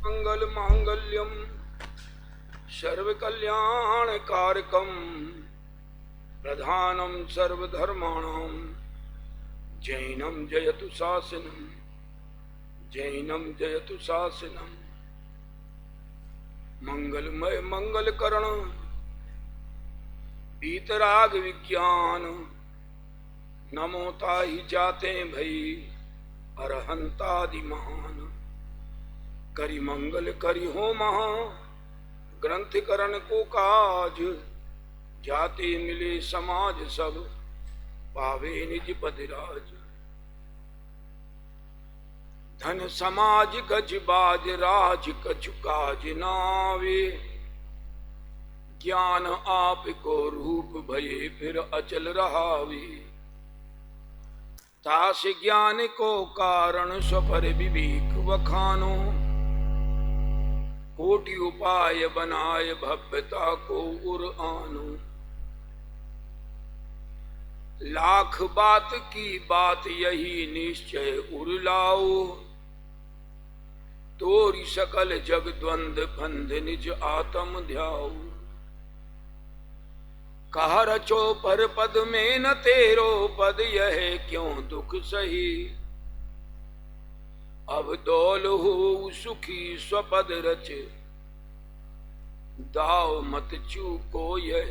मंगल मांगल्यम सर्व कल्याण कारकम प्रधानम सर्वधर्माणाम जैनम जयतु शासनम जैनम जयतु शासनम। मंगलमय मंगल करण पीतराग विज्ञान नमो ताहि जाते भई अरहंतादि महान। करि मंगल करि हो महा ग्रंथ करण को काज जाते मिले समाज सब पावे निज पदराज। धन समाज गज बाज राज कछु काज नावे ज्ञान आप को रूप भये फिर अचल रहावे। तास ज्ञान को कारण स्वपर विवेक वखानो कोटि उपाय बनाए भव्यता को उर आनो। लाख बात की बात यही निश्चय उर लाओ तोरी सकल जग द्वंद बंध निज आत्म ध्याओ। कहा रचो पर पद में न तेरो पद यह क्यों दुख सही। अब दौल हो सुखी स्वपद रच दाव मत चूको यह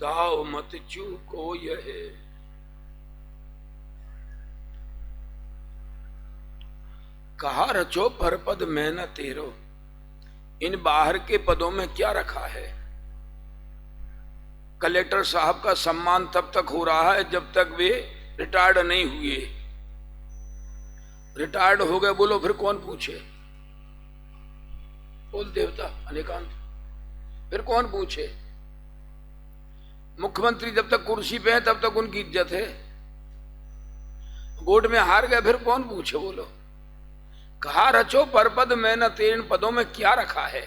दाव मत चूको यह। कहा रचो पर पद में न तेरो, इन बाहर के पदों में क्या रखा है। कलेक्टर साहब का सम्मान तब तक हो रहा है जब तक वे रिटायर्ड नहीं हुए। रिटायर्ड हो गए बोलो फिर कौन पूछे। बोल देवता अनेकांत फिर कौन पूछे। मुख्यमंत्री जब तक कुर्सी पे है तब तक उनकी इज्जत है। वोट में हार गए फिर कौन पूछे बोलो। कहा रचो पर पद में न तेरे, इन पदों में क्या रखा है।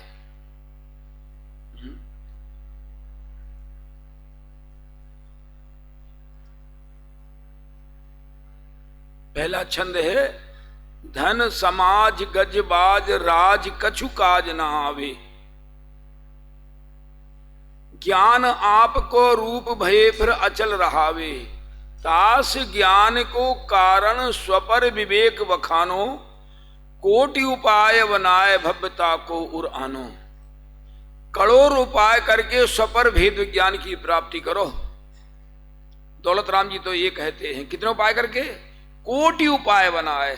पहला छंद है धन समाज गजबाज राज कछु काज न आवे। ज्ञान आपको रूप भये फिर अचल रहावे। तास ज्ञान को कारण स्वपर विवेक वखानो कोटि उपाय बनाए भव्यता को उर आनो। करोड़ उपाय करके स्वपर भेद विज्ञान की प्राप्ति करो। दौलत राम जी तो ये कहते हैं कितने उपाय करके, कोटि उपाय बनाए,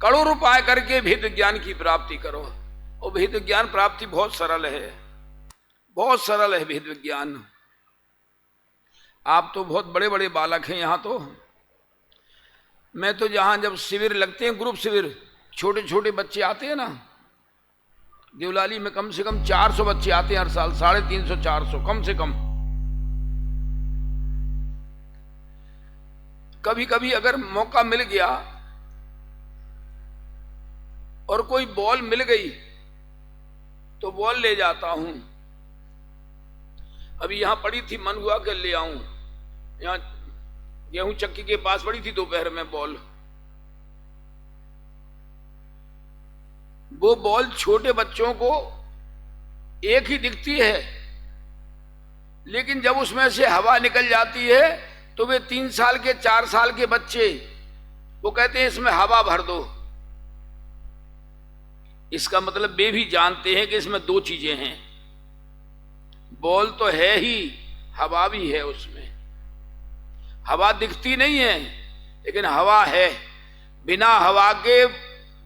करोड़ उपाय करके भेद विज्ञान की प्राप्ति करो। और भेद विज्ञान प्राप्ति बहुत सरल है, बहुत सरल है भेद विज्ञान। आप तो बहुत बड़े बड़े बालक हैं यहां तो। मैं तो जहां जब शिविर लगते हैं ग्रुप शिविर, छोटे छोटे बच्चे आते हैं ना, देवलाली में कम से कम 400 बच्चे आते हैं हर साल, 350 400 कम से कम। कभी कभी अगर मौका मिल गया और कोई बॉल मिल गई तो बॉल ले जाता हूं। अभी यहां पड़ी थी, मन हुआ कि ले आऊं। यहां गेहूं चक्की के पास पड़ी थी दोपहर में बॉल। वो बॉल छोटे बच्चों को एक ही दिखती है, लेकिन जब उसमें से हवा निकल जाती है तो वे 3 साल के 4 साल के बच्चे वो कहते हैं इसमें हवा भर दो। इसका मतलब वे भी जानते हैं कि इसमें 2 चीजें हैं, बॉल तो है ही, हवा भी है उसमें। हवा दिखती नहीं है लेकिन हवा है। बिना हवा के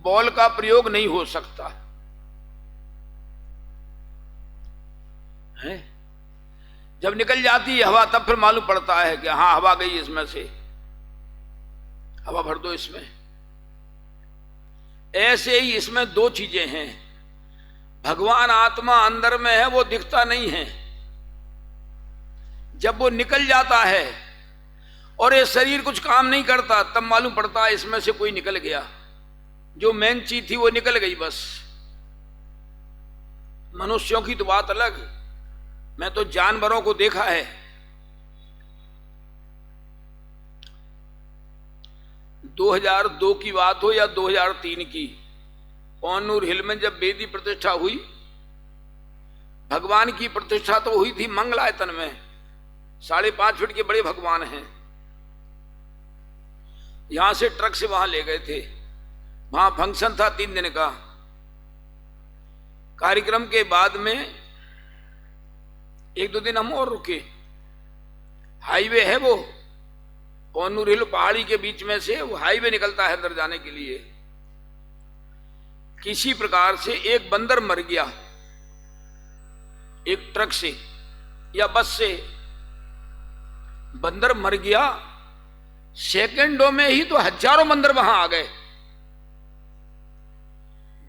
बॉल का प्रयोग नहीं हो सकता है। जब निकल जाती है हवा तब फिर मालूम पड़ता है कि हाँ हवा गई इसमें से, हवा भर दो इसमें। ऐसे ही इसमें 2 चीजें हैं। भगवान आत्मा अंदर में है, वो दिखता नहीं है। जब वो निकल जाता है और ये शरीर कुछ काम नहीं करता तब मालूम पड़ता है इसमें से कोई निकल गया। जो मेन चीज थी वो निकल गई बस। मनुष्यों की तो बात अलग, मैं तो जानवरों को देखा है। 2002 की बात हो या 2003 की, पौनूर हिल में जब वेदी प्रतिष्ठा हुई, भगवान की प्रतिष्ठा तो हुई थी मंगलायतन में, 5.5 फीट के बड़े भगवान हैं। यहां से ट्रक से वहां ले गए थे, वहां फंक्शन था 3 दिन का। कार्यक्रम के बाद में 1-2 दिन हम और रुके। हाईवे है वो, पौनूर हिल पहाड़ी के बीच में से वो हाईवे निकलता है अंदर जाने के लिए। किसी प्रकार से एक बंदर मर गया, एक ट्रक से या बस से बंदर मर गया। सेकंडों में ही तो हजारों बंदर वहां आ गए,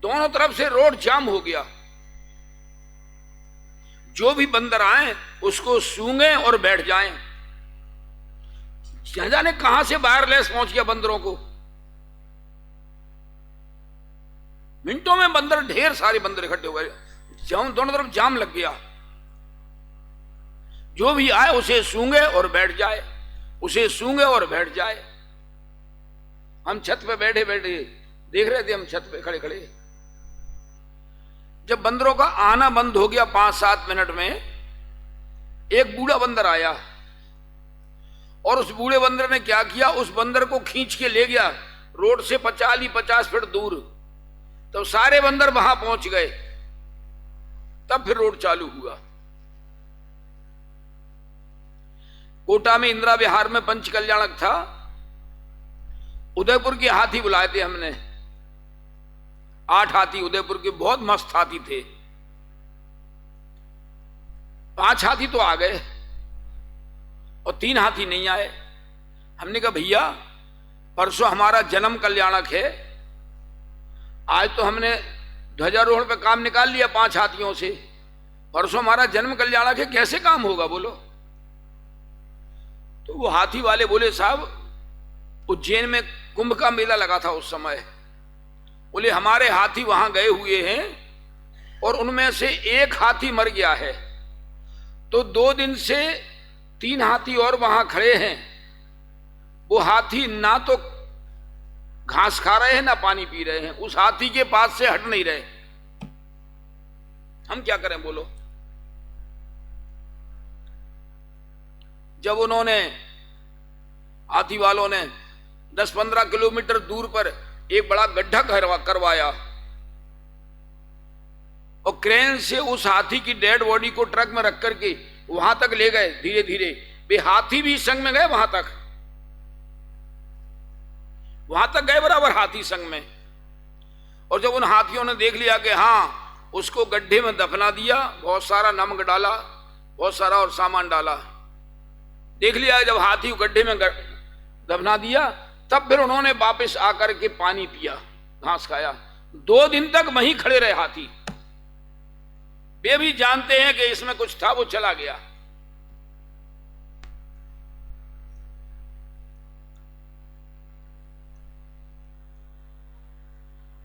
दोनों तरफ से रोड जाम हो गया। जो भी बंदर आए उसको सूंघे और बैठ जाएं। जाने कहां से वायरलेस पहुंच गया बंदरों को। मिनटों में बंदर, ढेर सारे बंदर इकट्ठे हो गए, दोनों तरफ जाम लग गया। जो भी आए उसे सूंघे और बैठ जाए, उसे सूंघे और बैठ जाए। हम छत पे बैठे बैठे देख रहे थे, हम छत पे खड़े खड़े। जब बंदरों का आना बंद हो गया 5-7 मिनट में, एक बूढ़ा बंदर आया और उस बूढ़े बंदर ने क्या किया, उस बंदर को खींच के ले गया रोड से 50 फीट दूर। तो सारे बंदर वहां पहुंच गए, तब फिर रोड चालू हुआ। कोटा में इंदिरा विहार में पंच कल्याणक था, उदयपुर के हाथी बुलाए थे हमने, 8 हाथी उदयपुर के, बहुत मस्त हाथी थे। 5 हाथी तो आ गए और 3 हाथी नहीं आए। हमने कहा भैया परसों हमारा जन्म कल्याणक है, आज तो हमने ध्वजारोहण पे काम निकाल लिया 5 हाथियों से, परसों हमारा जन्म कल्याणक है, कैसे काम होगा बोलो। तो वो हाथी वाले बोले साहब उज्जैन में कुंभ का मेला लगा था उस समय, बोले हमारे हाथी वहां गए हुए हैं और उनमें से एक हाथी मर गया है, तो 2 दिन से 3 हाथी और वहां खड़े हैं। वो हाथी ना तो घास खा रहे हैं ना पानी पी रहे हैं, उस हाथी के पास से हट नहीं रहे। हम क्या करें बोलो। जब उन्होंने, हाथी वालों ने 10-15 किलोमीटर दूर पर एक बड़ा गड्ढा करवाया और क्रेन से उस हाथी की डेड बॉडी को ट्रक में रख करके वहां तक ले गए धीरे धीरे। वे हाथी भी संग में गए, वहां तक गए बराबर हाथी संग में। और जब उन हाथियों ने देख लिया कि हाँ, उसको गड्ढे में दफना दिया, बहुत सारा नमक डाला, बहुत सारा और सामान डाला, देख लिया जब हाथी गड्ढे में दफना दिया, तब फिर उन्होंने वापस आकर के पानी पिया, घास खाया। 2 दिन तक वहीं खड़े रहे हाथी। वे भी जानते हैं कि इसमें कुछ था, वो चला गया।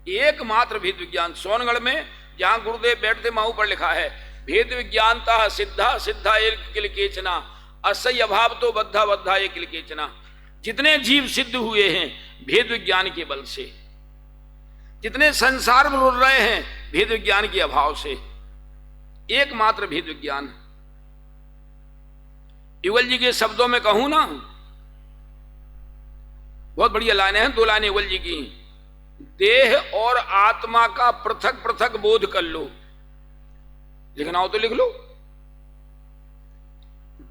एकमात्र भेद विज्ञान सोनगढ़ में जहां गुरुदेव बैठते वहां ऊपर लिखा है, भेद विज्ञानता सिद्धा सिद्धा एक किल केचना, असह्य अभाव तो बद्धा बद्धा एक किल केचना। जितने जीव सिद्ध हुए हैं भेद विज्ञान के बल से, जितने संसार में रुल रहे हैं भेद विज्ञान के अभाव से। एकमात्र भेद विज्ञान। युगल जी के शब्दों में कहूं ना, बहुत बढ़िया लाइनें हैं, 2 लाइनें युगल जी की। देह और आत्मा का पृथक पृथक बोध कर लो, लिखना हो तो लिख लो।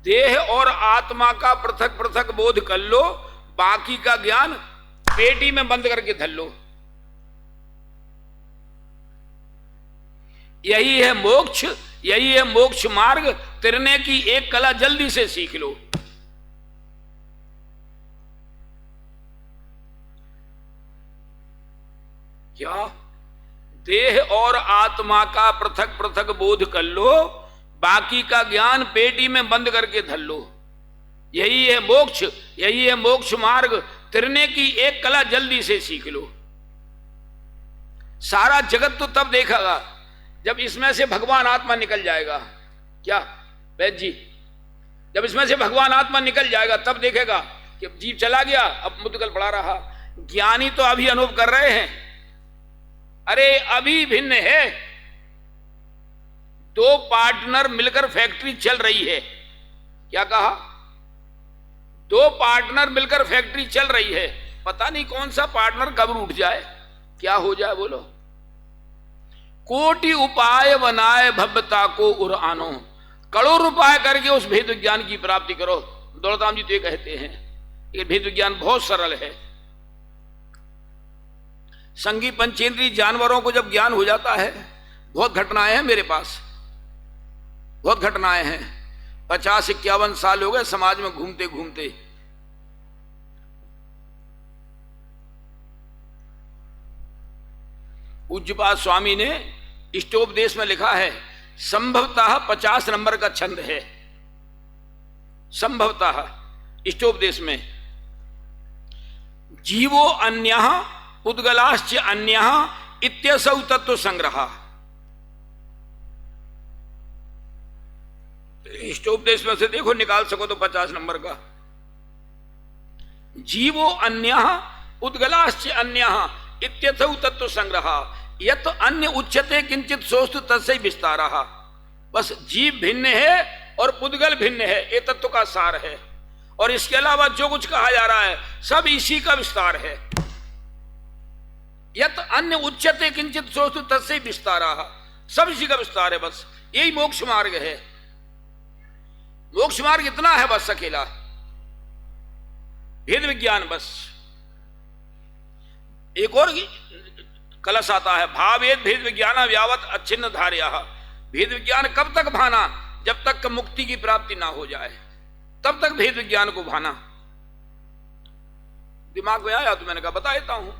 देह और आत्मा का पृथक पृथक बोध कर लो, बाकी का ज्ञान पेटी में बंद करके धर लो। यही है मोक्ष, यही है मोक्ष मार्ग। तिरने की एक कला जल्दी से सीख लो। क्या? देह और आत्मा का पृथक पृथक बोध कर लो, बाकी का ज्ञान पेटी में बंद करके धर लो। यही है मोक्ष, यही है मोक्ष मार्ग। तिरने की एक कला जल्दी से सीख लो। सारा जगत तो तब देखेगा जब इसमें से भगवान आत्मा निकल जाएगा। क्या वैद्य जी? जब इसमें से भगवान आत्मा निकल जाएगा तब देखेगा कि जीव चला गया, अब मुद्गल पड़ा रहा। ज्ञानी तो अभी अनुभव कर रहे हैं। अरे अभी भिन्न है, दो पार्टनर मिलकर फैक्ट्री चल रही है। क्या कहा? दो पार्टनर मिलकर फैक्ट्री चल रही है, पता नहीं कौन सा पार्टनर कब उठ जाए, क्या हो जाए, बोलो। कोटि उपाय बनाए भव्यता को उरानो, करोड़ उपाय करके उस भेद विज्ञान की प्राप्ति करो। दौलतराम जी तो ये कहते हैं ये भेद विज्ञान बहुत सरल है। संगी पंचेंद्रीय जानवरों को जब ज्ञान हो जाता है, बहुत घटनाएं हैं मेरे पास, बहुत घटनाएं हैं। 50-51 साल हो गए समाज में घूमते घूमते। पूज्यपाद स्वामी ने इष्टोपदेश में लिखा है, संभवतः 50 नंबर का छंद है, संभवतः इष्टोपदेश में। जीवो अन्यः उद्गलाश्च अन्यः इत्यसौ तत्व संग्रह। इष्टोपदेश में से देखो, निकाल सको तो 50 नंबर का। जीवो अन्यः उद्गलाश्च अन्यः इत्यसौ तत्व संग्रह, यत अन्य उच्यते किंचित सोस्तु तस्य विस्तारः। बस जीव भिन्न है और पुद्गल भिन्न है, ये तत्व का सार है। और इसके अलावा जो कुछ कहा जा रहा है सब इसी का विस्तार है। यत अन्य उच्यते किंचित सोस्तु तस्य विस्तारः, सब इसी का विस्तार है। बस यही मोक्ष मार्ग है। मोक्ष मार्ग इतना है बस अकेला, भेद विज्ञान बस। एक और कलश आता है, भावेद भेद विज्ञान व्यावत अच्छिन्न धार्या। भेद विज्ञान कब तक भाना? जब तक मुक्ति की प्राप्ति ना हो जाए, तब तक भेद विज्ञान को भाना। दिमाग में आया तो मैंने कहा बता देता हूं।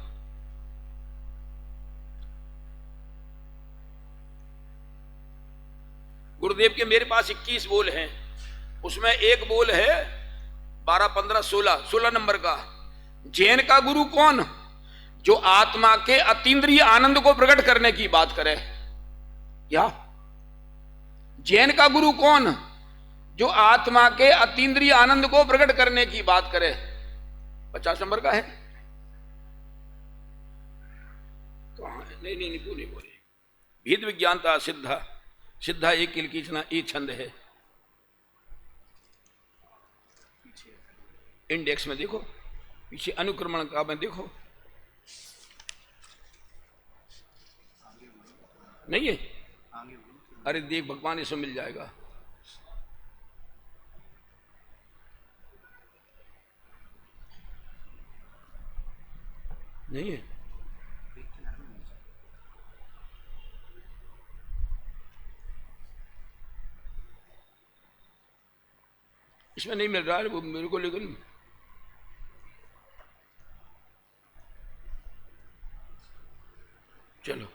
गुरुदेव के मेरे पास 21 बोल हैं, उसमें एक बोल है 12, 15, 16 नंबर का। जैन का गुरु कौन? जो आत्मा के अतीन्द्रिय आनंद को प्रकट करने की बात करे। क्या? जैन का गुरु कौन? जो आत्मा के अतीन्द्रिय आनंद को प्रकट करने की बात करे। 50 नंबर का है। तो नहीं बोले भेद विज्ञानता सिद्धा, सिद्धा एक किल कीचना ये छंद है। इंडेक्स में देखो, पीछे अनुक्रमण का में देखो, नहीं है? अरे देख भगवान, इसमें मिल जाएगा। नहीं है? इसमें नहीं मिल रहा है वो मेरे को, लेकिन चलो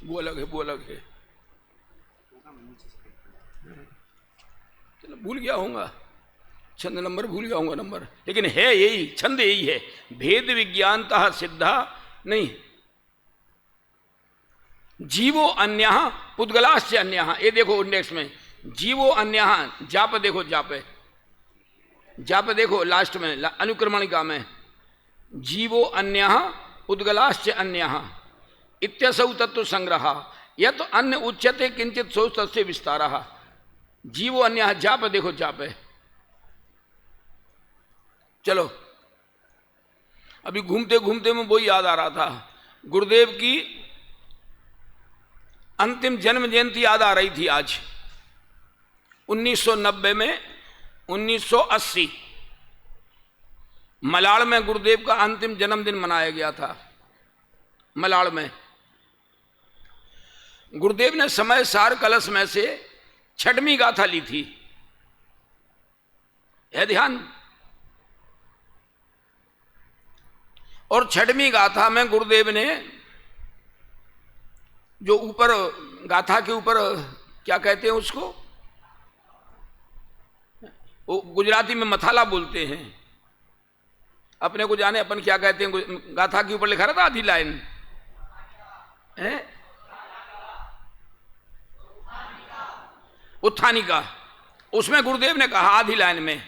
वो अलग है, वो अलग है। चलो भूल गया होऊंगा, छंद नंबर भूल गया होऊंगा नंबर, लेकिन है यही छंद, यही है। भेद विज्ञानतः सिद्धा नहीं, जीवो अन्यः पुद्गलाश्च अन्यः। ये देखो इंडेक्स में, जीवो अन्यः, जाप देखो, जाप देखो लास्ट में अनुक्रमणिका में, जीवो अन्यः उद्गलाश्च अन्यः इत्यसौ तत्व संग्रह, यत अन्य उच्यते किंचित सौ तस्य विस्तारः। जीवो अन्यः, जाप देखो, जाप है। चलो अभी घूमते घूमते में वो याद आ रहा था, गुरुदेव की अंतिम जन्म जयंती याद आ रही थी आज। 1990 में 1980 मलाड़ में गुरुदेव का अंतिम जन्मदिन मनाया गया था। मलाड़ में गुरुदेव ने समय सार कलश में से 6वीं गाथा ली थी, है ध्यान। और 6वीं गाथा में गुरुदेव ने जो ऊपर गाथा के ऊपर क्या कहते हैं उसको, वो गुजराती में मथाला बोलते हैं, अपने को जाने अपन क्या कहते हैं। गाथा के ऊपर लिखा रहता आधी लाइन है उत्थानिका, उसमें गुरुदेव ने कहा आधी लाइन में,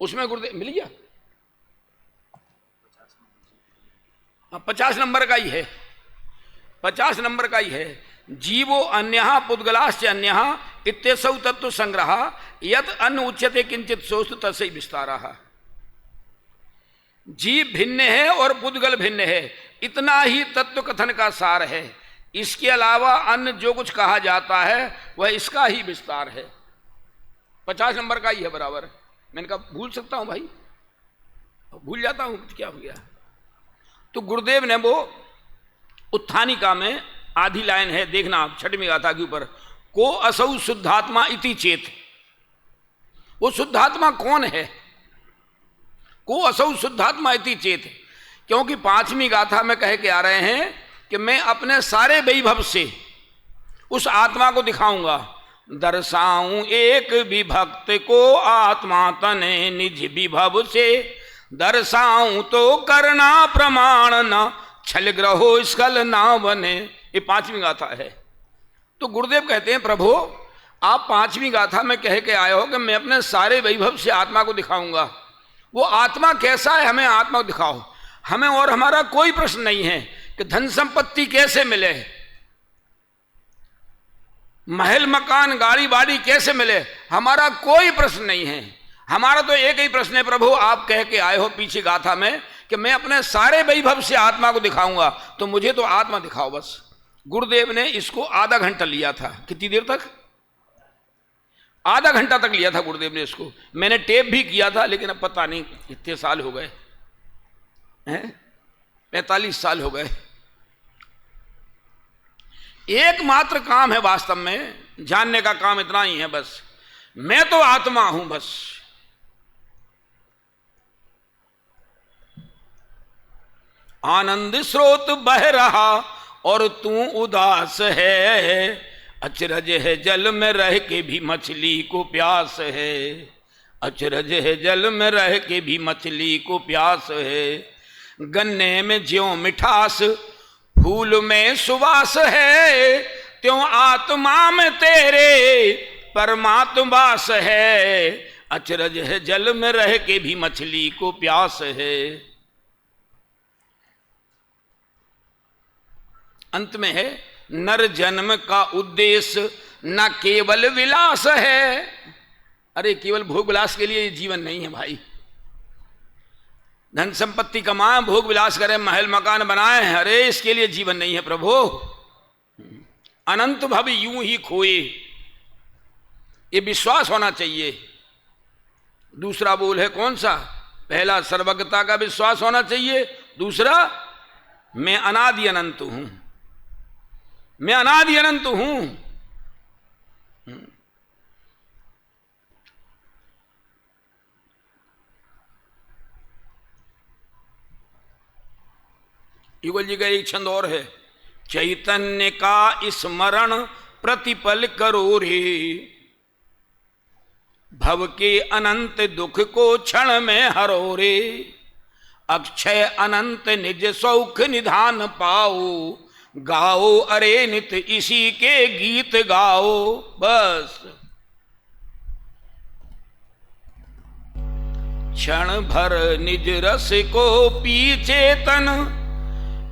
उसमें गुरुदेव मिल गया 50 नंबर का ही है, 50 नंबर का ही है। जीवो अन्यः पुद्गलाश्च अन्यः इत्यसौ तत्व संग्रह यत् अन्न उच्यते किंचित सोस्त तस्य विस्तारः। जीव भिन्न है और पुद्गल भिन्न है, इतना ही तत्व कथन का सार है। इसके अलावा अन्य जो कुछ कहा जाता है वह इसका ही विस्तार है। 50 नंबर का ही है बराबर। मैंने कहा भूल सकता हूं भाई, भूल जाता हूं, क्या हो गया। तो गुरुदेव ने वो उत्थानिका में आधी लाइन है, देखना आप 6वीं गाथा के ऊपर, को असौ शुद्धात्मा इति चेत। वो शुद्धात्मा कौन है? को असौ शुद्धात्मा इति चेत, क्योंकि 5वीं गाथा में कह के आ रहे हैं कि मैं अपने सारे वैभव से उस आत्मा को दिखाऊंगा। दर्शाऊं एक विभक्त को आत्मा तने निज विभव से, दर्शाऊं तो करना प्रमाण न छल ग्रहो स्कल ना बने। ये 5वीं गाथा है। तो गुरुदेव कहते हैं प्रभु आप 5वीं गाथा में कह के आए हो कि मैं अपने सारे वैभव से आत्मा को दिखाऊंगा। वो आत्मा कैसा है हमें आत्मा को दिखाओ। हमें और हमारा कोई प्रश्न नहीं है कि धन संपत्ति कैसे मिले, महल मकान गाड़ी बाड़ी कैसे मिले, हमारा कोई प्रश्न नहीं है। हमारा तो एक ही प्रश्न है प्रभु आप कह के आए हो पीछे गाथा में कि मैं अपने सारे वैभव से आत्मा को दिखाऊंगा, तो मुझे तो आत्मा दिखाओ बस। गुरुदेव ने इसको आधा घंटा लिया था। कितनी देर तक? आधा घंटा तक लिया था गुरुदेव ने इसको। मैंने टेप भी किया था, लेकिन अब पता नहीं कितने साल हो गए हैं, 45 साल हो गए। एकमात्र काम है वास्तव में, जानने का काम इतना ही है बस, मैं तो आत्मा हूं बस। आनंद स्रोत बह रहा और तू उदास है, अचरज है जल में रह के भी मछली को प्यास है, अचरज है जल में रह के भी मछली को प्यास है। गन्ने में ज्यों मिठास फूल में सुवास है, त्यों आत्मा में तेरे परमात्मा वास है, अचरज है जल में रह के भी मछली को प्यास है। अंत में है नर जन्म का उद्देश्य न केवल विलास है। अरे केवल भोग विलास के लिए जीवन नहीं है भाई। धन संपत्ति कमाएं, भोग विलास करें, महल मकान बनाएं, अरे इसके लिए जीवन नहीं है प्रभु। अनंत भव यूं ही खोए, ये विश्वास होना चाहिए। दूसरा बोल है कौन सा? पहला सर्वज्ञता का विश्वास होना चाहिए, दूसरा मैं अनादि अनंत हूं, मैं अनादि अनंत हूं। युगल जी का एक छंद और है, चैतन्य का स्मरण प्रतिपल करो रे, भव के अनंत दुख को क्षण में हरो रे, अक्षय अनंत निज सौख निधान पाओ, गाओ अरे नित इसी के गीत गाओ। बस क्षण भर निज रस को पी चेतन,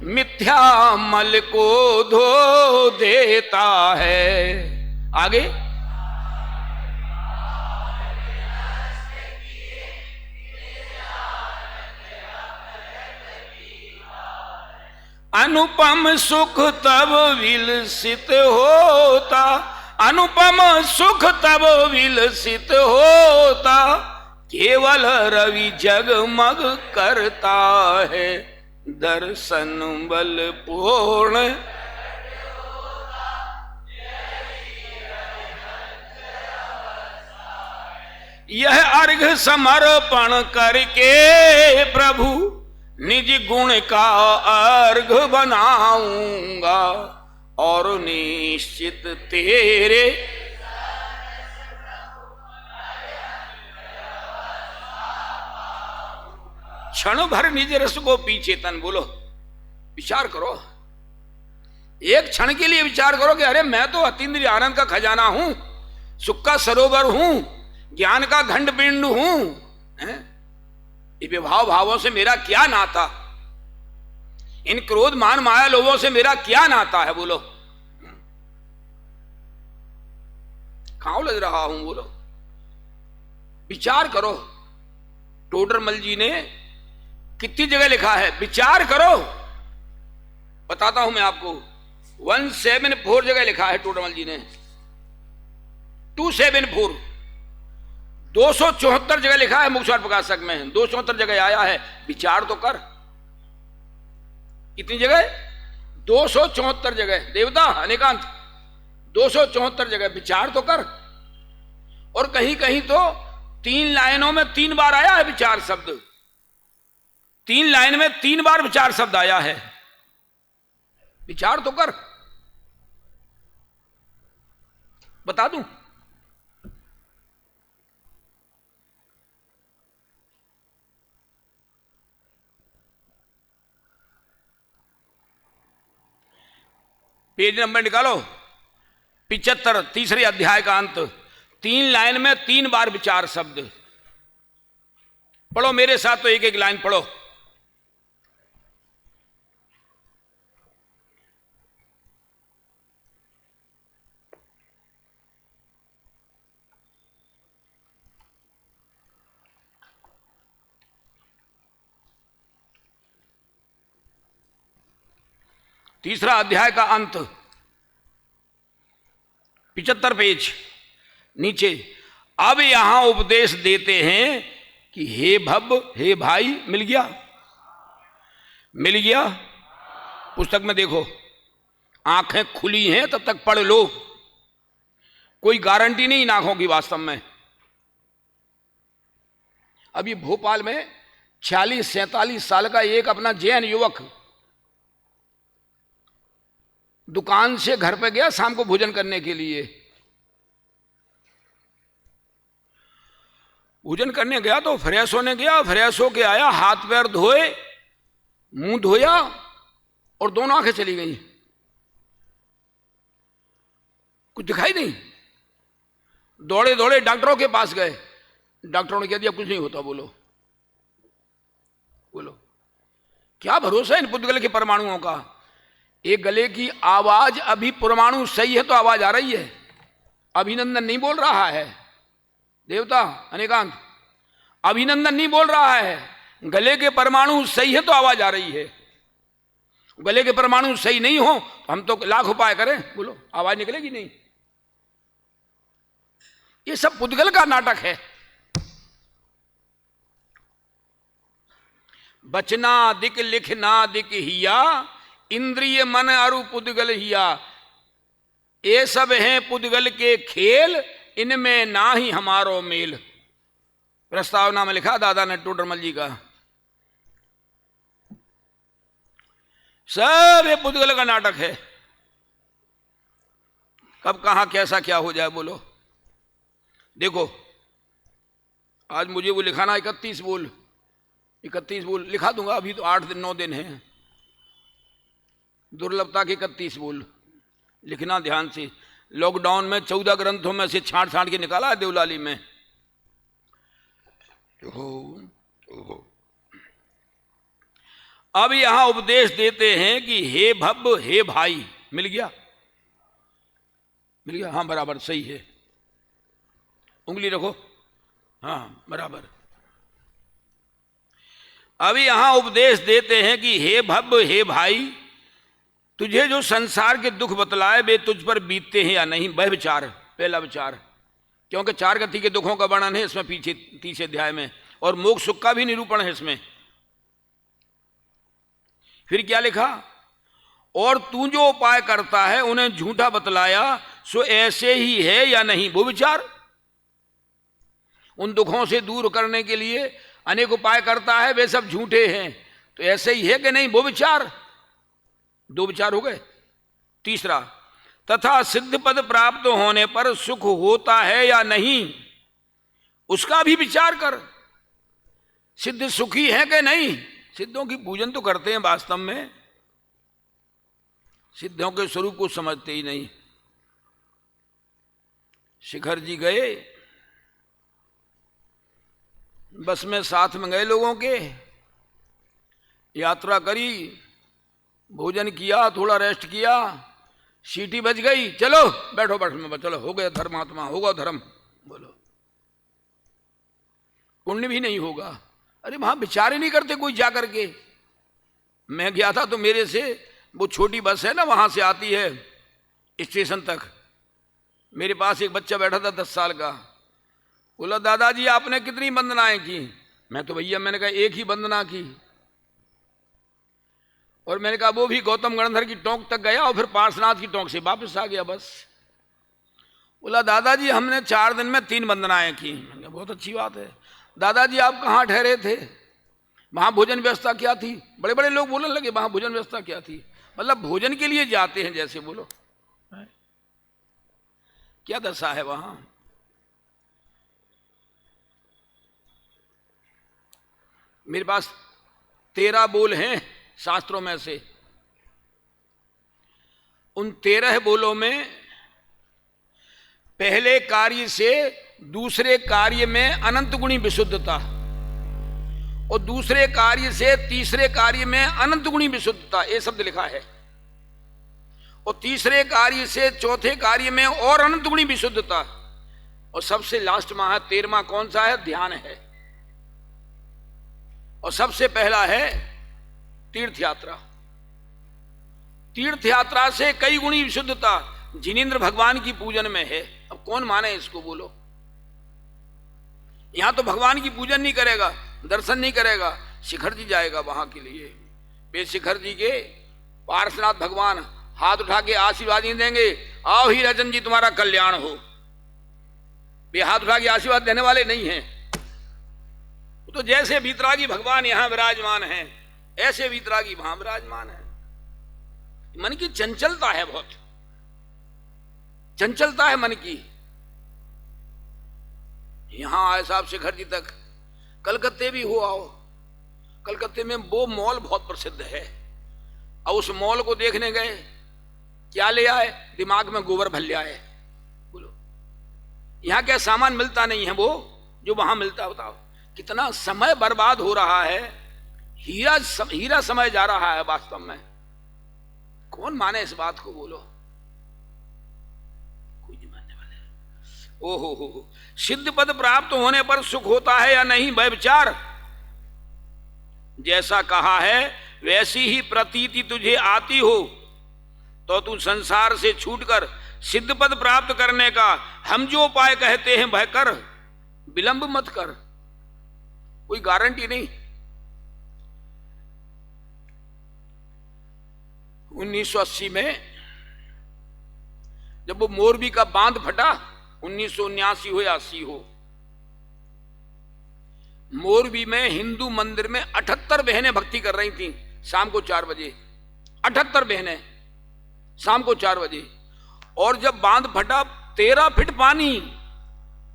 मिथ्या मल को धो देता है। आगे अनुपम सुख तब विलसित होता, अनुपम सुख तब विलसित होता, केवल रवि जगमग करता है, दर्शन बल पूर्ण। यह अर्घ समर्पण करके प्रभु निज गुण का अर्घ बनाऊंगा, और निश्चित तेरे क्षण भर निज रस को पी चेतन। बोलो, विचार करो, एक क्षण के लिए विचार करो कि अरे मैं तो अतीन्द्रिय आनंद का खजाना हूं, सुख का सरोवर हूं, ज्ञान का घंट पिंड हूं, ये विभाव भावों से मेरा क्या नाता, इन क्रोध मान माया लोभों से मेरा क्या नाता है, बोलो कहां उलझ रहा हूं, बोलो विचार करो। टोडरमल जी ने कितनी जगह लिखा है, विचार करो। बताता हूं मैं आपको, 174 जगह लिखा है टोडरमल जी ने, 274, 274 जगह लिखा है मुक्तसर प्रकाशक में, 274 जगह आया है विचार तो कर। कितनी जगह? 274 जगह, देवता अनेकांत 274 जगह विचार तो कर। और कहीं कहीं तो 3 लाइनों में 3 बार आया है विचार शब्द, 3 लाइन में 3 बार विचार शब्द आया है। विचार तो कर। बता दूं, पेज नंबर निकालो, 75, तीसरे अध्याय का अंत, 3 लाइन में 3 बार विचार शब्द। पढ़ो मेरे साथ, तो एक एक लाइन पढ़ो। तीसरा अध्याय का अंत, 75 पेज नीचे। अब यहां उपदेश देते हैं कि हे भव, हे भाई, मिल गया, मिल गया। पुस्तक में देखो, आंखें खुली हैं तब तक पढ़ लो, कोई गारंटी नहीं इन आंखों की वास्तव में। अभी भोपाल में 46-47 साल का एक अपना जैन युवक दुकान से घर पे गया शाम को भोजन करने के लिए। भोजन करने गया तो फ्रेश होने गया, फ्रेश होके आया, हाथ पैर धोए, मुंह धोया और दोनों आंखें चली गई, कुछ दिखाई नहीं। दौड़े दौड़े डॉक्टरों के पास गए, डॉक्टरों ने कह दिया कुछ नहीं होता। बोलो बोलो क्या भरोसा है इन पुद्गल के परमाणुओं का। एक गले की आवाज, अभी परमाणु सही है तो आवाज आ रही है, अभिनंदन नहीं बोल रहा है, देवता अनेकांत अभिनंदन नहीं बोल रहा है, गले के परमाणु सही है तो आवाज आ रही है। गले के परमाणु सही नहीं हो तो हम तो लाख उपाय करें, बोलो आवाज निकलेगी नहीं। ये सब पुद्गल का नाटक है। बचना दिक लिखना दिक हिया, इंद्रिय मन अरु पुद्गल हिया। ये सब हैं पुद्गल के खेल, इनमें ना ही हमारो मेल। प्रस्तावना में लिखा दादा ने टोडरमल जी का। सब ये पुद्गल का नाटक है। कब कहां कैसा क्या हो जाए, बोलो। देखो आज मुझे वो लिखाना 31 बोल, 31 बोल लिखा दूंगा, अभी तो 8-9 दिन है। दुर्लभता के 31 बोल लिखना ध्यान से। लॉकडाउन में 14 ग्रंथों में से छांट छांट के निकाला है देवलाली में। अब यहां उपदेश देते हैं कि हे भव, हे भाई। मिल गया, मिल गया, हाँ बराबर सही है, उंगली रखो, हाँ बराबर। अभी यहां उपदेश देते हैं कि हे भव, हे भाई, तुझे जो संसार के दुख बतलाए वे तुझ पर बीतते हैं या नहीं, वह विचार। पहला विचार, क्योंकि 4 गति के दुखों का वर्णन है इसमें पीछे 30 अध्याय में, और मोक्ष सुख का भी निरूपण है इसमें। फिर क्या लिखा, और तू जो उपाय करता है उन्हें झूठा बतलाया, सो ऐसे ही है या नहीं, वो विचार। उन दुखों से दूर करने के लिए अनेक उपाय करता है, वे सब झूठे हैं, तो ऐसे ही है कि नहीं, वो विचार। 2 विचार हो गए। तीसरा, तथा सिद्ध पद प्राप्त होने पर सुख होता है या नहीं, उसका भी विचार कर। सिद्ध सुखी है कि नहीं। सिद्धों की पूजन तो करते हैं, वास्तव में सिद्धों के स्वरूप को समझते ही नहीं। शिखर जी गए, बस में साथ में गए लोगों के, यात्रा करी, भोजन किया, थोड़ा रेस्ट किया, सीटी बज गई, चलो बैठो बैठो में, चलो हो गया धर्मात्मा, होगा धर्म। बोलो पुण्य भी नहीं होगा। अरे वहां विचार ही नहीं करते कोई जा करके। मैं गया था तो मेरे से वो छोटी बस है ना, वहां से आती है स्टेशन तक, मेरे पास एक बच्चा बैठा था 10 साल का। बोला दादाजी आपने कितनी वंदनाएं की? मैं तो भैया मैंने कहा एक ही वंदना की, और मैंने कहा वो भी गौतम गणधर की टोंक तक गया और फिर पार्श्वनाथ की टोंक से वापस आ गया बस। बोला दादाजी हमने 4 दिन में 3 वंदनाएं की। मैंने कहा बहुत अच्छी बात है। दादाजी आप कहाँ ठहरे थे? वहां भोजन व्यवस्था क्या थी? बड़े बड़े लोग बोलने लगे वहां भोजन व्यवस्था क्या थी, मतलब भोजन के लिए जाते हैं जैसे। बोलो क्या दशा है वहां। मेरे पास 13 बोल हैं शास्त्रों में से। उन 13 बोलों में पहले कार्य से दूसरे कार्य में अनंत गुणी विशुद्धता, और दूसरे कार्य से तीसरे कार्य में अनंत गुणी विशुद्धता, ये शब्द लिखा है। और तीसरे कार्य से चौथे कार्य में और अनंत गुणी विशुद्धता, और सबसे लास्ट में है 13वां कौन सा है? ध्यान है। और सबसे पहला है तीर्थ यात्रा। तीर्थ यात्रा से कई गुणी विशुद्धता जिनेंद्र भगवान की पूजन में है। अब कौन माने इसको? बोलो यहां तो भगवान की पूजन नहीं करेगा, दर्शन नहीं करेगा, शिखर जी जाएगा वहां के लिए। वे शिखर जी के पार्श्वनाथ भगवान हाथ उठा के आशीर्वाद नहीं देंगे, आओ ही राजन जी तुम्हारा कल्याण हो। वे हाथ उठा के आशीर्वाद देने वाले नहीं हैं। तो जैसे वीतरागी भगवान यहां विराजमान हैं, ऐसे वीतरागी वहां विराजमान है। मन की चंचलता है, बहुत चंचलता है मन की। यहां आए साहब शिखर जी तक, कलकत्ते भी हो आओ, कलकत्ते में वो मॉल बहुत प्रसिद्ध है। और उस मॉल को देखने गए, क्या ले आए? दिमाग में गोबर भर ले आए। बोलो यहां क्या सामान मिलता नहीं है वो जो वहां मिलता? बताओ कितना समय बर्बाद हो रहा है, हीरा समय जा रहा है वास्तव में। कौन माने इस बात को? बोलो कोई नहीं मानने वाले। ओहो सिद्ध पद प्राप्त होने पर सुख होता है या नहीं, वह विचार। जैसा कहा है वैसी ही प्रतीति तुझे आती हो तो तू संसार से छूटकर सिद्ध पद प्राप्त करने का हम जो उपाय कहते हैं वह कर, विलंब मत कर। कोई गारंटी नहीं। 1980 में जब वो मोरबी का बांध फटा, 1979 हो या 80 हो, मोरबी में हिंदू मंदिर में 78 बहनें भक्ति कर रही थीं शाम को 4 बजे। 78 बहनें शाम को 4 बजे। और जब बांध फटा 13 फीट पानी,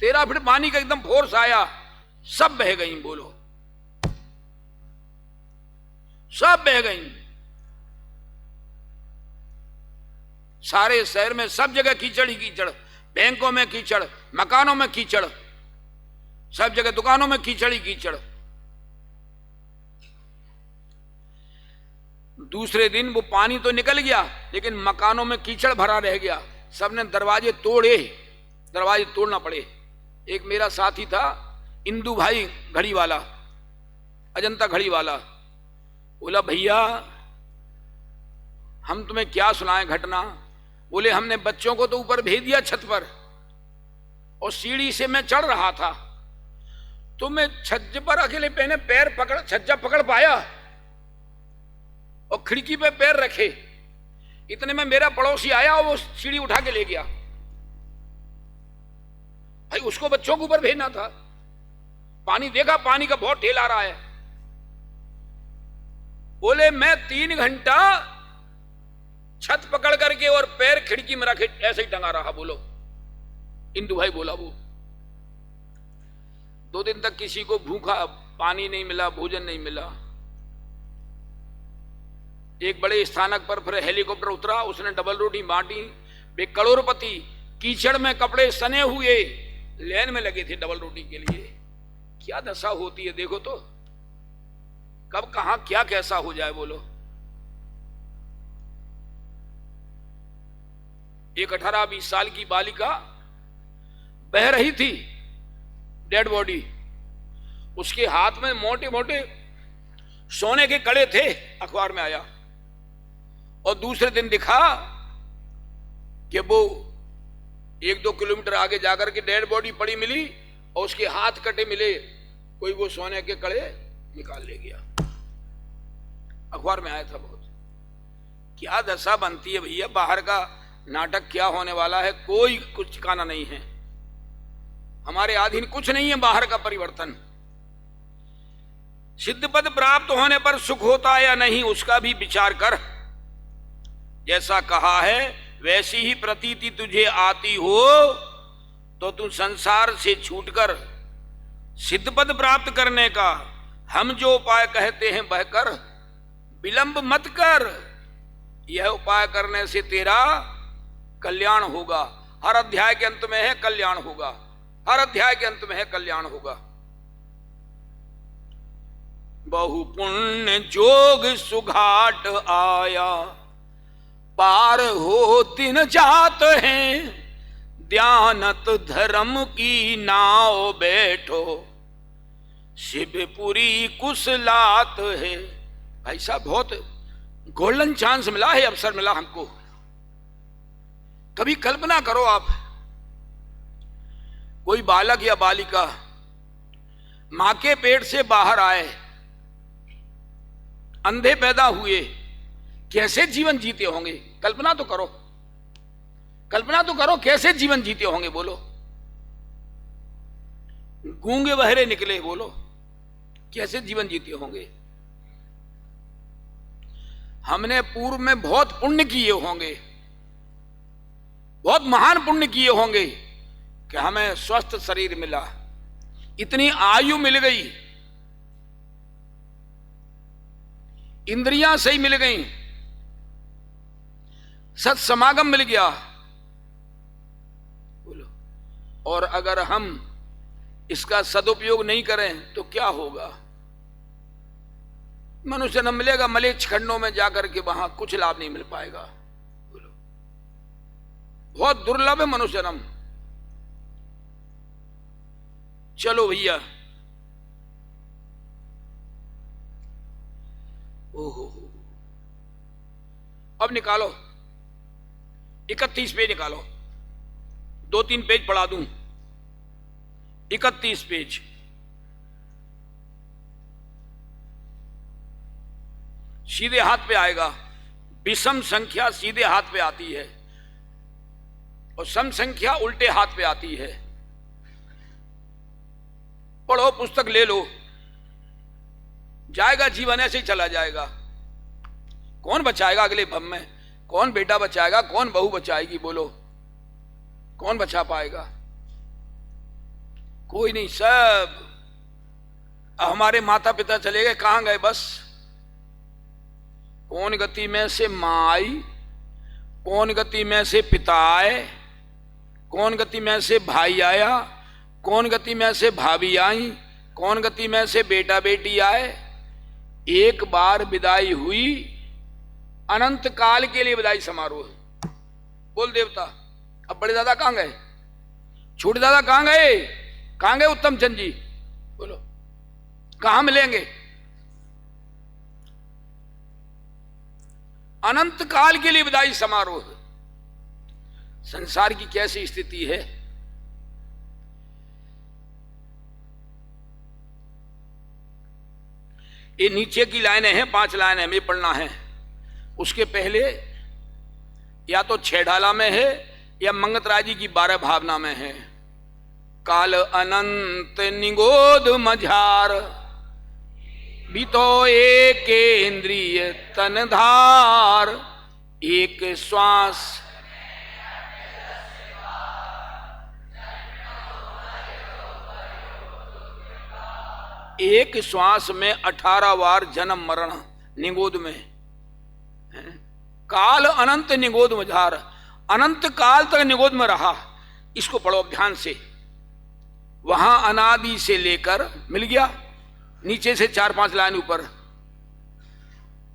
13 फीट पानी का एकदम फोर्स आया, सब बह गई। बोलो सब बह गई। सारे शहर में सब जगह कीचड़ ही कीचड़, बैंकों में कीचड़, मकानों में कीचड़, सब जगह दुकानों में कीचड़ ही कीचड़। दूसरे दिन वो पानी तो निकल गया लेकिन मकानों में कीचड़ भरा रह गया। सबने दरवाजे तोड़े, दरवाजे तोड़ना पड़े। एक मेरा साथी था इंदू भाई घड़ी वाला, अजंता घड़ी वाला, बोला भैया हम तुम्हें क्या सुनाएं घटना। बोले हमने बच्चों को तो ऊपर भेज दिया छत पर, और सीढ़ी से मैं चढ़ रहा था तो मैं छज्जे पर अकेले पहने पैर पकड़, छज्जा पकड़ पाया और खिड़की पे पैर रखे। इतने में मेरा पड़ोसी आया और वो सीढ़ी उठा के ले गया। भाई उसको बच्चों के ऊपर भेजना था। पानी देखा, पानी का बहुत ढेल आ रहा है। बोले मैं 3 घंटा छत पकड़ करके और पैर खिड़की में रखे ऐसे ही टंगा रहा। बोलो इंदू भाई बोला वो 2 दिन तक किसी को भूखा, पानी नहीं मिला, भोजन नहीं मिला। एक बड़े स्थानक पर फिर हेलीकॉप्टर उतरा, उसने डबल रोटी बांटी। वे करोड़पति कीचड़ में कपड़े सने हुए लेन में लगे थे डबल रोटी के लिए। क्या दशा होती है देखो तो, कब कहां क्या कैसा हो जाए बोलो। एक 18-20 साल की बालिका बह रही थी, डेड बॉडी, उसके हाथ में मोटे मोटे सोने के कड़े थे, अखबार में आया। और दूसरे दिन दिखा कि वो 1-2 किलोमीटर आगे जाकर के डेड बॉडी पड़ी मिली और उसके हाथ कटे मिले, कोई वो सोने के कड़े निकाल ले गया। अखबार में आया था बहुत। क्या दशा बनती है भैया, बाहर का नाटक क्या होने वाला है, कोई कुछ ठिकाना नहीं है। हमारे अधीन कुछ नहीं है बाहर का परिवर्तन। सिद्ध पद प्राप्त होने पर सुख होता है या नहीं, उसका भी विचार कर। जैसा कहा है वैसी ही प्रतीति तुझे आती हो तो तू संसार से छूटकर सिद्ध पद प्राप्त करने का हम जो उपाय कहते हैं वह कर, विलंब मत कर। यह उपाय करने से तेरा कल्याण होगा। हर अध्याय के अंत में है कल्याण होगा, हर अध्याय के अंत में है कल्याण होगा। बहु पुण्य जोग सुघाट आया, पार हो दिन जात हैं, ध्यानत धर्म की नाव बैठो, शिवपुरी कुशलात है। भाई साहब बहुत गोल्डन चांस मिला है, अवसर मिला हमको। कभी कल्पना करो आप, कोई बालक या बालिका मां के पेट से बाहर आए, अंधे पैदा हुए, कैसे जीवन जीते होंगे। कल्पना तो करो, कल्पना तो करो कैसे जीवन जीते होंगे बोलो। गूंगे बहरे निकले बोलो, कैसे जीवन जीते होंगे। हमने पूर्व में बहुत पुण्य किए होंगे, बहुत महान पुण्य किए होंगे कि हमें स्वस्थ शरीर मिला, इतनी आयु मिल गई, इंद्रियां सही मिल गई, सत्समागम मिल गया बोलो। और अगर हम इसका सदुपयोग नहीं करें तो क्या होगा। मनुष्य जन्म मिलेगा, मलेच्छ खंडों में जाकर के वहां कुछ लाभ नहीं मिल पाएगा बोलो। बहुत दुर्लभ है मनुष्य जन्म। चलो भैया, ओहो, अब निकालो 31 पेज निकालो, 2-3 पेज पढ़ा दूं। 31 पेज, सीधे हाथ पे आएगा। विषम संख्या सीधे हाथ पे आती है और सम संख्या उल्टे हाथ पे आती है। पढ़ो, पुस्तक ले लो, जाएगा जीवन ऐसे ही चला जाएगा। कौन बचाएगा अगले भव में, कौन बेटा बचाएगा, कौन बहू बचाएगी बोलो, कौन बचा पाएगा। कोई नहीं, सब हमारे माता पिता चले गए, कहां गए बस। कौन गति में से मां आई, कौन गति में से पिता आए, कौन गति में से भाई आया, कौन गति में से भाभी आई, कौन गति में से बेटा बेटी आए। एक बार विदाई हुई, अनंत काल के लिए विदाई समारोह। बोल देवता, अब बड़े दादा कहां गए, छोटे दादा कहां गए, कहां गए उत्तम चंद जी बोलो, कहां मिलेंगे। अनंत काल के लिए विदाई समारोह। संसार की कैसी स्थिति है। ये नीचे की लाइनें हैं, 5 लाइनें हमें पढ़ना है। उसके पहले या तो 6 ढाला में है या मंगतराय जी की 12 भावना में है। काल अनंत निगोद मझार, बीतो एक इंद्रिय तनधार, एक श्वास एक श्वास में 18 बार जन्म मरण निगोद में। काल अनंत निगोद मझार, अनंत काल तक निगोद में रहा। इसको पढ़ो ध्यान से। वहां अनादि से लेकर, मिल गया? नीचे से 4-5 लाइन ऊपर,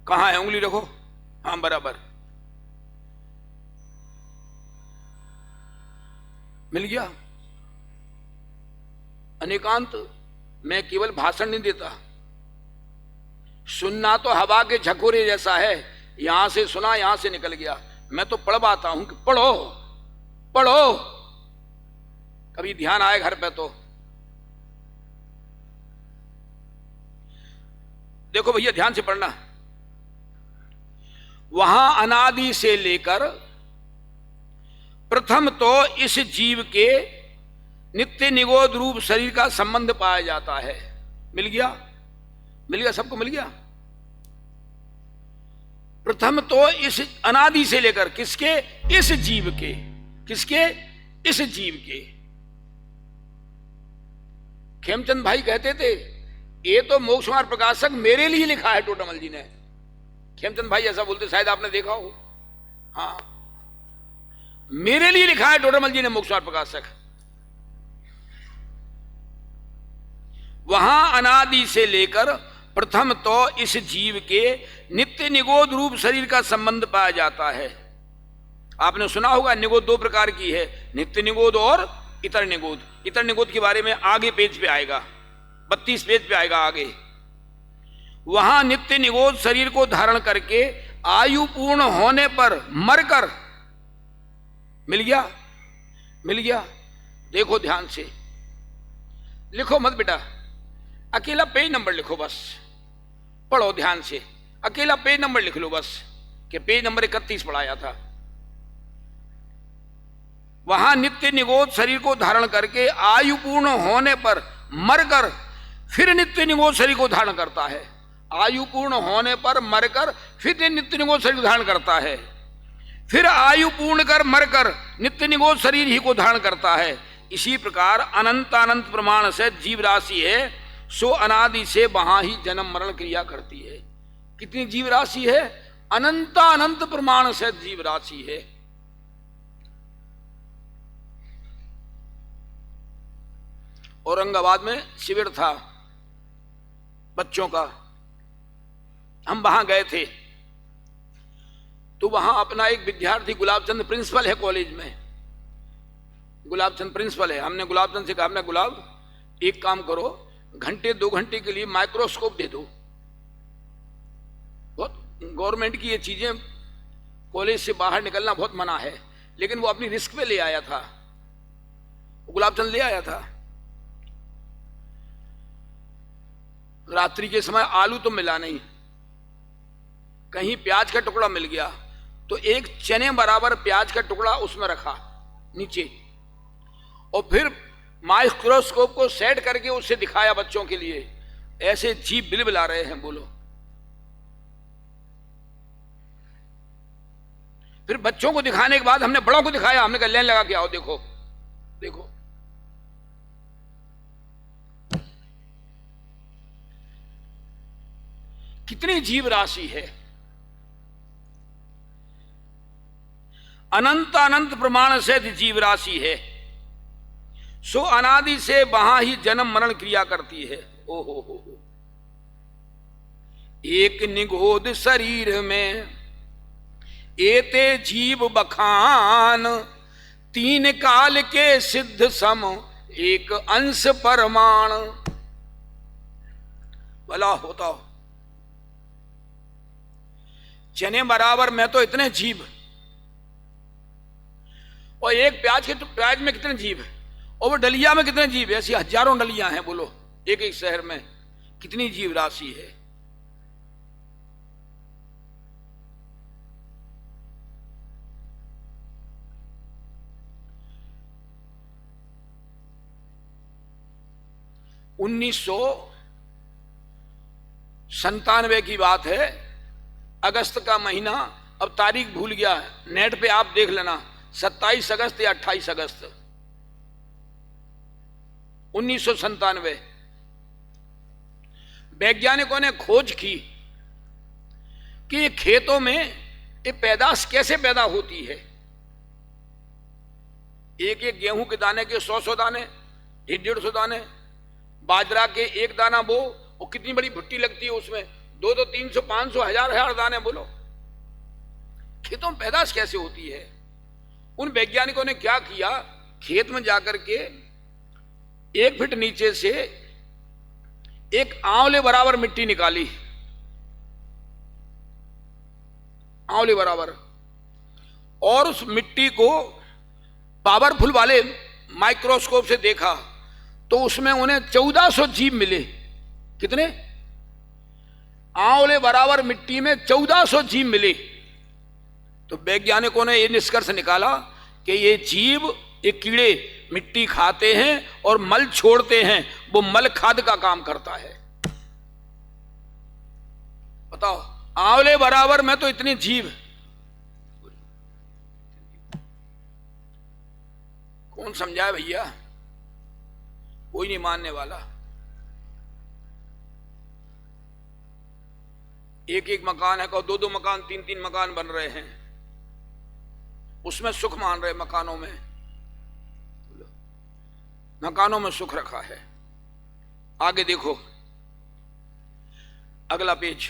कहां है? उंगली रखो, हाँ बराबर, मिल गया? अनेकांत, मैं केवल भाषण नहीं देता, सुनना तो हवा के झकोरे जैसा है, यहां से सुना यहां से निकल गया। मैं तो पढ़वाता हूं कि पढ़ो पढ़ो, कभी ध्यान आए घर पे तो। देखो भैया ध्यान से पढ़ना। वहां अनादि से लेकर प्रथम तो इस जीव के नित्य निगोद रूप शरीर का संबंध पाया जाता है। मिल गया? मिल गया? सबको मिल गया? प्रथम तो इस अनादि से लेकर, किसके? इस जीव के। किसके? इस जीव के। खेमचंद भाई कहते थे ये तो मोक्ष मार्ग प्रकाशक मेरे लिए लिखा है टोडरमल जी ने। खेमचंद भाई ऐसा बोलते, शायद आपने देखा हो। हाँ, मेरे लिए लिखा है टोडरमल जी ने मोक्ष मार्ग प्रकाशक। वहां अनादि से लेकर प्रथम तो इस जीव के नित्य निगोद रूप शरीर का संबंध पाया जाता है। आपने सुना होगा निगोद 2 प्रकार की है, नित्य निगोद और इतर निगोद। इतर निगोद के बारे में आगे पेज पे आएगा, 32 पेज पे आएगा आगे। वहां नित्य निगोद शरीर को धारण करके आयु पूर्ण होने पर मरकर, मिल गया? मिल गया? देखो ध्यान से, लिखो मत बेटा, अकेला पेज नंबर लिखो बस, पढ़ो ध्यान से, अकेला पेज नंबर लिख लो बस, कि पेज नंबर 31 पढ़ाया था। वहां नित्य निगोद शरीर को धारण करके आयु पूर्ण होने पर मरकर फिर नित्य निगोद शरीर को धारण करता है। आयु पूर्ण होने पर मरकर फिर नित्य निगोद शरीर को धारण करता है, फिर आयु पूर्ण कर मरकर नित्य निगोद शरीर ही को धारण करता है। इसी प्रकार अनंत अनंत प्रमाण से जीव राशि है, सो अनादि से वहां ही जन्म मरण क्रिया करती है। कितनी जीव राशि है? अनंत अनंत प्रमाण से जीव राशि है। औरंगाबाद में शिविर था बच्चों का, हम वहां गए थे, तो वहां अपना एक विद्यार्थी गुलाबचंद प्रिंसिपल है कॉलेज में, गुलाबचंद प्रिंसिपल है। हमने गुलाबचंद से कहा, हमने गुलाब एक काम करो, घंटे 2 घंटे के लिए माइक्रोस्कोप दे दो। बहुत गवर्नमेंट की ये चीजें, कॉलेज से बाहर निकलना बहुत मना है, लेकिन वो अपनी रिस्क पे ले आया था, गुलाबचंद ले आया था। रात्रि के समय आलू तो मिला नहीं, कहीं प्याज का टुकड़ा मिल गया, तो एक चने बराबर प्याज का टुकड़ा उसमें रखा नीचे, और फिर माइक्रोस्कोप को सेट करके उसे दिखाया बच्चों के लिए। ऐसे जीभ बिलबिला रहे हैं, बोलो। फिर बच्चों को दिखाने के बाद हमने बड़ों को दिखाया, हमने कहा लेन लगा के आओ, देखो देखो। कितनी जीव राशि है, अनंत अनंत प्रमाण से जीव राशि है, सो अनादि से वहां ही जन्म मरण क्रिया करती है। ओ हो, एक निगोद शरीर में एते जीव बखान, 3 काल के सिद्ध सम एक अंश परमाण। भला होता हो, चने बराबर मैं तो इतने जीव, और एक प्याज में कितने जीव है, और वो डलिया में कितने जीव है, ऐसी हजारों डलियां हैं, बोलो एक एक शहर में कितनी जीव राशि है। $1997 की बात है, अगस्त का महीना, अब तारीख भूल गया, नेट पे आप देख लेना, 27 अगस्त या 28 अगस्त 1997। वैज्ञानिकों ने खोज की कि खेतों में ये पैदाश कैसे पैदा होती है। एक एक गेहूं के दाने के 100-100 दाने, 150-150 दाने, बाजरा के एक दाना बो, वो कितनी बड़ी भुट्टी लगती है उसमें, 200, 300, 500, 1000 दाने। बोलो खेतों में पैदाश कैसे होती है? उन वैज्ञानिकों ने क्या किया, खेत में जाकर के 1 फीट नीचे से एक आंवले बराबर मिट्टी निकाली, आंवले बराबर, और उस मिट्टी को पावरफुल वाले माइक्रोस्कोप से देखा तो उसमें उन्हें 1400 जीव मिले। कितने? आंवले बराबर मिट्टी में 1400 जीव मिले। तो वैज्ञानिकों ने यह निष्कर्ष निकाला कि ये जीव, ये कीड़े मिट्टी खाते हैं और मल छोड़ते हैं, वो मल खाद का काम करता है। बताओ, आंवले बराबर में तो इतनी जीव, कौन समझाए भैया? कोई नहीं मानने वाला। एक एक मकान है, कहो 2-2 मकान, 3-3 मकान बन रहे हैं, उसमें सुख मान रहे, मकानों में सुख रखा है। आगे देखो अगला पेज।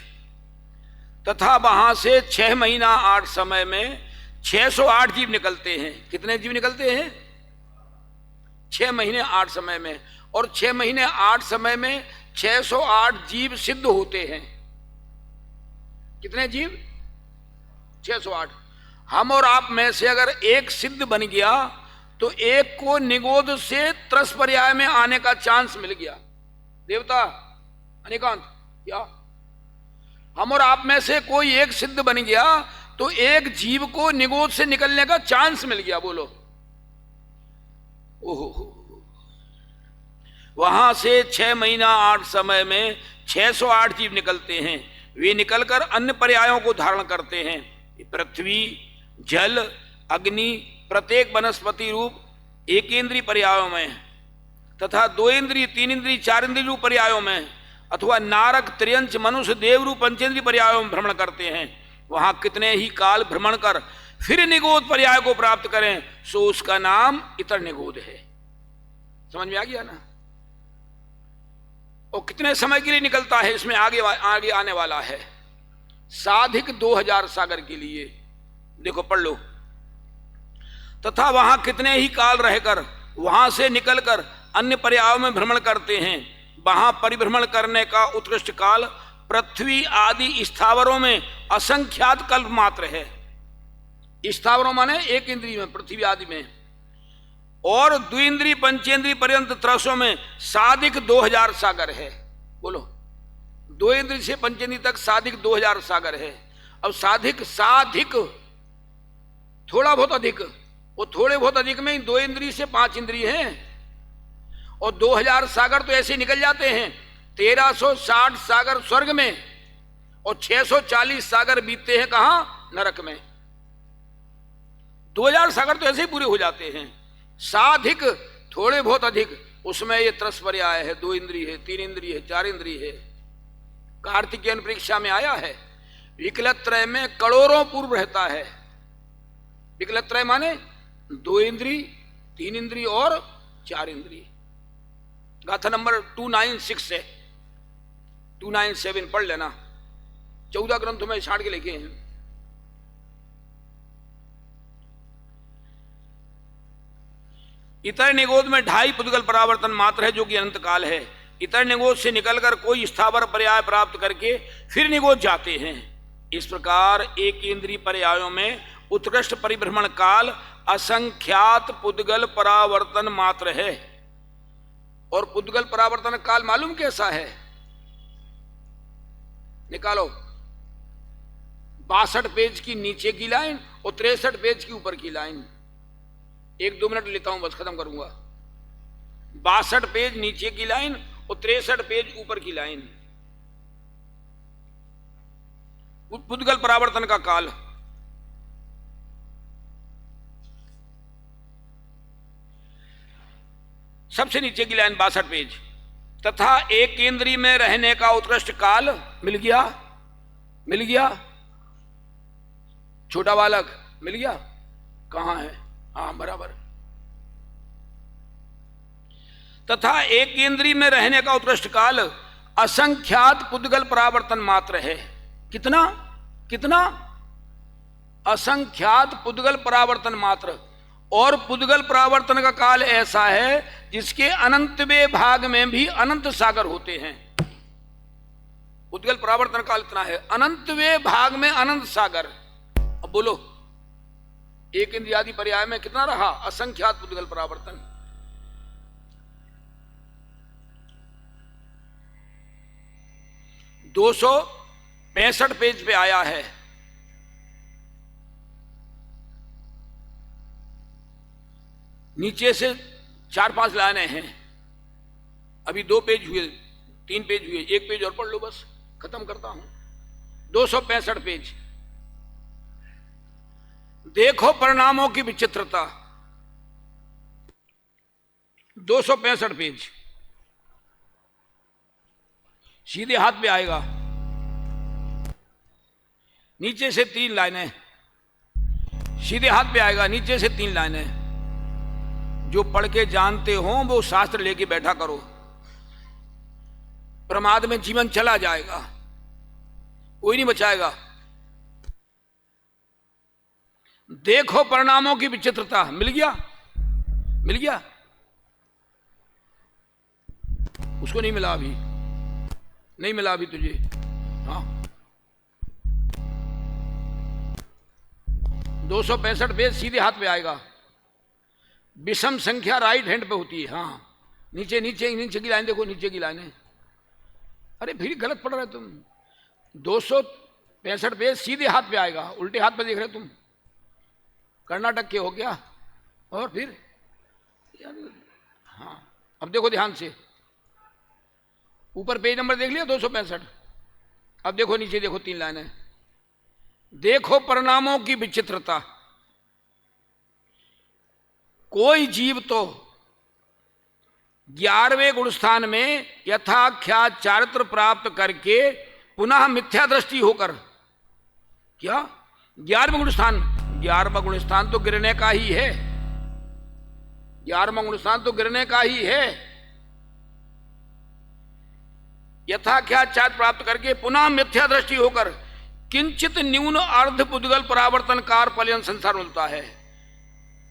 तथा वहां से 6 महीना 8 समय में 608 जीव निकलते हैं। कितने जीव निकलते हैं? 6 महीने 8 समय में, और 6 महीने 8 समय में 608 जीव सिद्ध होते हैं। कितने जीव? 608। हम और आप में से अगर एक सिद्ध बन गया तो एक को निगोद से त्रस पर्याय में आने का चांस मिल गया। देवता अनिकांत, क्या हम और आप में से कोई एक सिद्ध बन गया तो एक जीव को निगोद से निकलने का चांस मिल गया। बोलो, ओहो, वहां से 6 महीना 8 समय में 608 जीव निकलते हैं। वे निकलकर अन्य पर्यायों को धारण करते हैं। पृथ्वी, जल, अग्नि, प्रत्येक वनस्पति रूप एकेंद्रीय पर्यायों में तथा 2 इंद्रिय, 3 इंद्रिय, 4 इंद्रिय रूप पर्यायों में, अथवा नारक, त्रियंच, मनुष्य, देव रूप पंचेंद्रिय पर्यायों में भ्रमण करते हैं। वहां कितने ही काल भ्रमण कर फिर निगोद पर्याय को प्राप्त करें, सो उसका नाम इतर निगोद है। समझ में आ गया ना? और कितने समय के लिए निकलता है, इसमें आगे आने वाला है। साधिक 2000 सागर के लिए। देखो पढ़ लो। तथा वहां कितने ही काल रहकर वहां से निकलकर अन्य पर्यायों में भ्रमण करते हैं। वहां परिभ्रमण करने का उत्कृष्ट काल पृथ्वी आदि स्थावरों में असंख्यात कल्प मात्र है। स्थावरों माने एक इंद्रिय में, पृथ्वी आदि में, और द्विंद्रिय पंचेंद्रिय पर्यंत त्रसों में साधिक 2000 सागर है। बोलो, 2 इंद्रिय से पंचेंद्रिय तक साधिक 2000 सागर है। अब साधिक, साधिक थोड़ा बहुत अधिक, वो थोड़े बहुत अधिक में ही 2 इंद्रिय से 5 इंद्रिय हैं, और 2000 सागर तो ऐसे निकल जाते हैं। 1360 सागर स्वर्ग में और 640 सागर बीतते हैं कहां? नरक में। 2000 सागर तो ऐसे ही पूरे हो जाते हैं। साधिक थोड़े बहुत अधिक, उसमें ये त्रस पर्याय है, 2 इंद्रिय है, 3 इंद्रिय है, 4 इंद्रिय है। कार्तिकेयन परीक्षा में आया है, विकलत्रय में करोड़ों पूर्व रहता है। विकलत्रय माने 2 इंद्रिय, 3 इंद्रिय और 4 इंद्रिय। गाथा नंबर 296 है, 297 पढ़ लेना। 14 ग्रंथों में छांट के लिखे हैं। इतर निगोद में 2.5 पुद्गल परावर्तन मात्र है, जो कि अनंत काल है। इतर निगोद से निकलकर कोई स्थावर पर्याय प्राप्त करके फिर निगोद जाते हैं। इस प्रकार एक इंद्रिय पर्यायों में उत्कृष्ट परिभ्रमण काल असंख्यात पुद्गल परावर्तन मात्र है। और पुद्गल परावर्तन काल मालूम कैसा है? निकालो। 62 पेज की नीचे की लाइन और 63 पेज की ऊपर की लाइन। 1-2 मिनट लेता हूं, बस खत्म करूंगा। 62 पेज नीचे की लाइन और 63 पेज ऊपर की लाइन। पुद्गल परावर्तन का काल। सबसे नीचे की लाइन 62 पेज। तथा एक केंद्रीय में रहने का उत्कृष्ट काल मिल गया, मिल गया। छोटा बालक मिल गया, कहां है? हाँ बराबर। तथा एक केंद्रीय में रहने का उत्कृष्ट काल असंख्यात पुद्गल परावर्तन मात्र है। कितना कितना? असंख्यात पुद्गल परावर्तन मात्र। और पुद्गल परावर्तन का काल ऐसा है जिसके अनंतवें भाग में भी अनंत सागर होते हैं। पुद्गल परावर्तन काल इतना है, अनंतवें भाग में अनंत सागर। अब बोलो, एक इंद्रियादि पर्याय में कितना रहा? असंख्यात पुद्गल परावर्तन। दो 265 पेज पे आया है। नीचे से 4-5 लाइनें हैं। अभी 2 पेज हुए, 3 पेज हुए, 1 पेज और पढ़ लो, बस खत्म करता हूं। 265 पेज। देखो परिणामों की विचित्रता। 265 पेज, सीधे हाथ पे आएगा। नीचे से 3 लाइनें, सीधे हाथ पे आएगा। नीचे से 3 लाइनें। जो पढ़ के जानते हो वो शास्त्र लेके बैठा करो, प्रमाद में जीवन चला जाएगा, कोई नहीं बचाएगा। देखो परिणामों की विचित्रता। मिल गया? मिल गया? उसको नहीं मिला अभी, नहीं मिला अभी तुझे। हाँ, 265 पेज, सीधे हाथ पे आएगा। विषम संख्या राइट हैंड पे होती है। हाँ, नीचे नीचे नीचे की लाइन देखो, नीचे की लाइन है। अरे फिर गलत पढ़ रहे तुम। 265 पेज, सीधे हाथ पे आएगा, उल्टे हाथ पे देख रहे तुम। कर्नाटक के हो क्या? और फिर हाँ, अब देखो ध्यान से। ऊपर पेज नंबर देख लिया 265। अब देखो नीचे, देखो 3 लाइनें। देखो परिणामों की विचित्रता। कोई जीव तो 11वें गुणस्थान में यथाख्यात चारित्र प्राप्त करके पुनः मिथ्या दृष्टि होकर, क्या 11वां गुणस्थान? 11वां गुणस्थान तो गिरने का ही है। 11वां गुणस्थान तो गिरने का ही है। यथाख्यात चारित्र प्राप्त करके पुनः मिथ्या दृष्टि होकर किंचित न्यून अर्ध पुद्गल परावर्तन कार पलयन संसार मिलता है।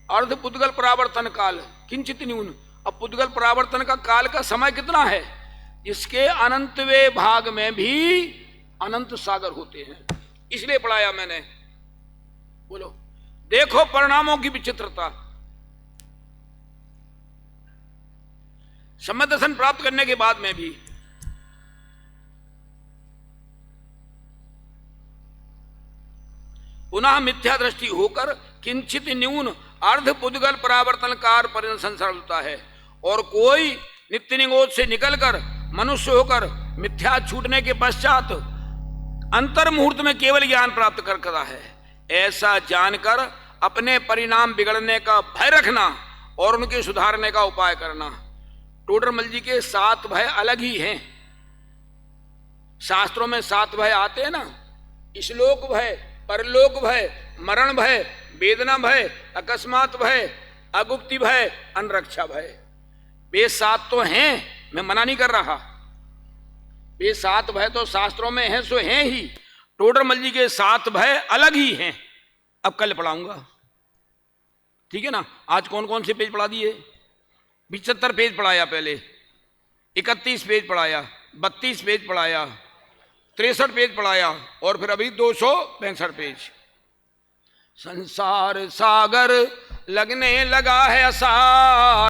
अर्ध पुद्गल परावर्तन काल, किंचित न्यून। अब पुद्गल परावर्तन का काल का समय कितना है? इसके अनंतवें भाग में भी अनंत सागर होते हैं। इसलिए पढ़ाया मैंने। बोलो, देखो परिणामों की विचित्रता। सम्यक दर्शन प्राप्त करने के बाद में भी पुनः मिथ्या दृष्टि होकर किंचित न्यून अर्ध पुद्गल परावर्तन कार पर्यंत संसार होता है। और कोई नित्य निगोद से निकलकर मनुष्य होकर मिथ्या छूटने के पश्चात अंतर मुहूर्त में केवल ज्ञान प्राप्त करता है। ऐसा जानकर अपने परिणाम बिगड़ने का भय रखना और उनके सुधारने का उपाय करना। टोडरमल जी के 7 भय अलग ही हैं। शास्त्रों में 7 भय आते हैं ना, श्लोक भय, परलोक भय, मरण भय, वेदना भय, अकस्मात भय, अगुप्ति भय, अनरक्षा भय। वे 7 तो हैं, मैं मना नहीं कर रहा। वे 7 भय तो शास्त्रों में हैं, सो हैं ही। टोडरमल जी के 7 भय अलग ही हैं। अब कल पढ़ाऊंगा, ठीक है ना। आज कौन कौन से पेज पढ़ा दिए? 75 पेज पढ़ाया पहले, 31 पेज पढ़ाया, 32 पेज पढ़ाया, 63 पेज पढ़ाया, और फिर अभी 265 पेज। संसार सागर लगने लगा है असार।